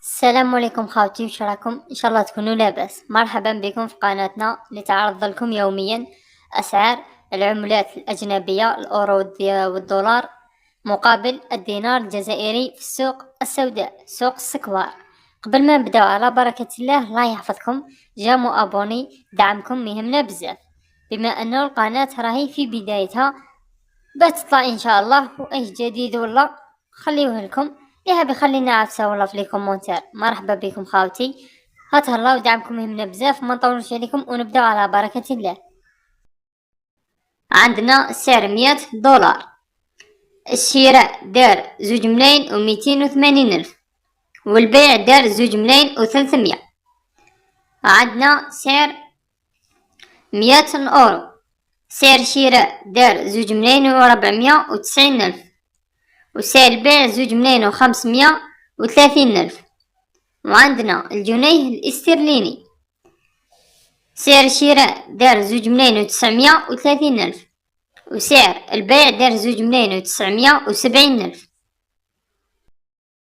السلام عليكم خاوتي، وش راكم؟ ان شاء الله تكونوا لاباس. مرحبا بكم في قناتنا اللي تعرض لكم يوميا اسعار العملات الاجنبيه، الاورو والدولار مقابل الدينار الجزائري في السوق السوداء، سوق السكوار. قبل ما نبداو، على بركه الله يحفظكم، جا ابوني دعمكم يهمنا بزاف، بما انه القناه راهي في بدايتها بتطلع ان شاء الله، واي جديد والله خليوه لكم. يا بيخلينا عفسه والله في لي كومونتير. مرحبا بكم خاوتي، هتهلاو ودعمكم يهمنا بزاف، ما نطولش عليكم ونبداو على بركه الله. عندنا سعر 100 دولار، الشراء دار 2,280,000 والبيع دار 2,300,000. عندنا سعر 100 أورو، سعر شراء دار 2,490,000 وسعر البيع 2,530,000. وعندنا الجنيه الاسترليني، سعر الشراء دار 2,930,000 وسعر البيع دار 2,970,000.